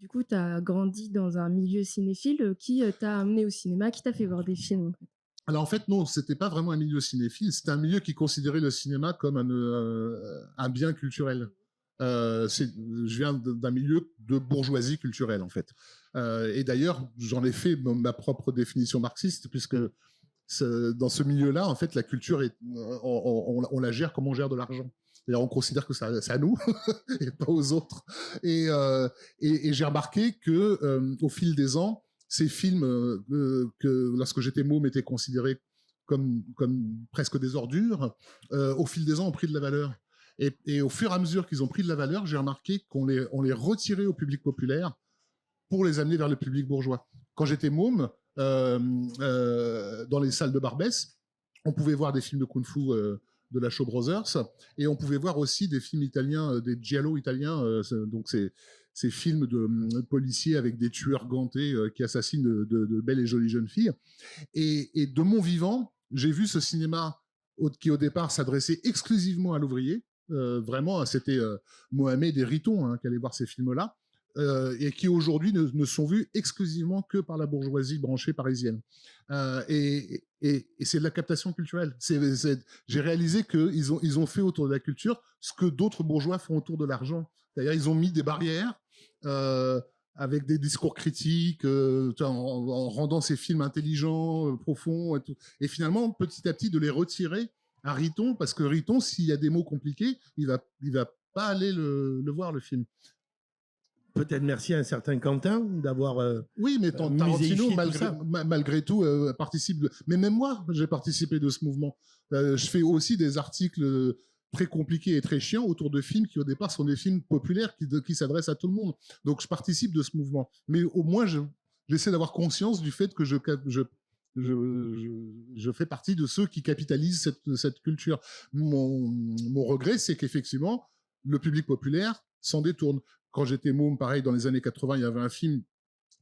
Du coup, tu as grandi dans un milieu cinéphile, qui, t'a amené au cinéma, qui t'a fait voir des films, en fait? Alors en fait, non, c'était pas vraiment un milieu cinéphile, c'était un milieu qui considérait le cinéma comme un bien culturel. Je viens d'un milieu de bourgeoisie culturelle, en fait. Et d'ailleurs, j'en ai fait ma propre définition marxiste, puisque dans ce milieu-là, en fait, la culture, on la gère comme on gère de l'argent. C'est-à-dire, on considère que c'est à nous et pas aux autres. Et, euh, et j'ai remarqué que au fil des ans, ces films que lorsque j'étais môme étaient considérés comme presque des ordures, au fil des ans ont pris de la valeur. Et au fur et à mesure qu'ils ont pris de la valeur, j'ai remarqué on les retirait au public populaire pour les amener vers le public bourgeois. Quand j'étais môme, dans les salles de Barbès, on pouvait voir des films de kung-fu de la Shaw Brothers, et on pouvait voir aussi des films italiens, des giallo italiens, donc ces films de policiers avec des tueurs gantés qui assassinent de belles et jolies jeunes filles. Et de mon vivant, j'ai vu ce cinéma qui au départ s'adressait exclusivement à l'ouvrier. Vraiment, c'était Mohamed et Riton qui allaient voir ces films-là. Et qui aujourd'hui ne sont vus exclusivement que par la bourgeoisie branchée parisienne. Et c'est de la captation culturelle. J'ai réalisé qu'ils ont fait autour de la culture ce que d'autres bourgeois font autour de l'argent. D'ailleurs, ils ont mis des barrières avec des discours critiques, en rendant ces films intelligents, profonds, et tout. Et finalement, petit à petit, de les retirer à Riton, parce que Riton, s'il y a des mots compliqués, il va pas aller le voir, le film. Peut-être merci à un certain Quentin d'avoir oui, mais Tarantino, malgré tout, participe. Mais même moi, j'ai participé de ce mouvement. Je fais aussi des articles très compliqués et très chiants autour de films qui, au départ, sont des films populaires qui s'adressent à tout le monde. Donc, je participe de ce mouvement. Mais au moins, j'essaie d'avoir conscience du fait que je fais partie de ceux qui capitalisent cette culture. Mon regret, c'est qu'effectivement, le public populaire s'en détourne. Quand j'étais môme, pareil, dans les années 80, il y avait un film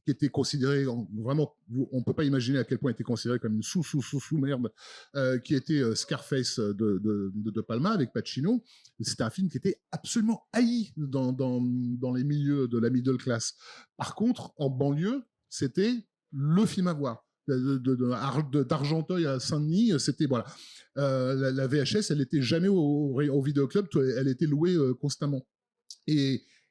qui était considéré, vraiment, on ne peut pas imaginer à quel point il était considéré comme une sous-merde, qui était Scarface de Palma avec Pacino. C'était un film qui était absolument haï dans les milieux de la middle class. Par contre, en banlieue, c'était le film à voir. D'Argenteuil à Saint-Denis, c'était voilà. La VHS, elle était jamais au vidéoclub, elle était louée constamment.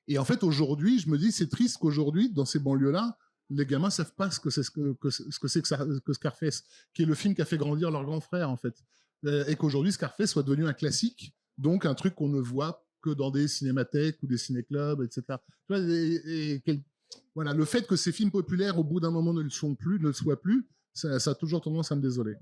Et en fait, aujourd'hui, je me dis, c'est triste qu'aujourd'hui, dans ces banlieues-là, les gamins savent pas ce que c'est que Scarface, qui est le film qui a fait grandir leur grand frère, en fait. Et qu'aujourd'hui, Scarface soit devenu un classique, donc un truc qu'on ne voit que dans des cinémathèques ou des ciné-clubs, etc. Tu vois, voilà, le fait que ces films populaires, au bout d'un moment, ne le soient plus, ça a toujours tendance à me désoler.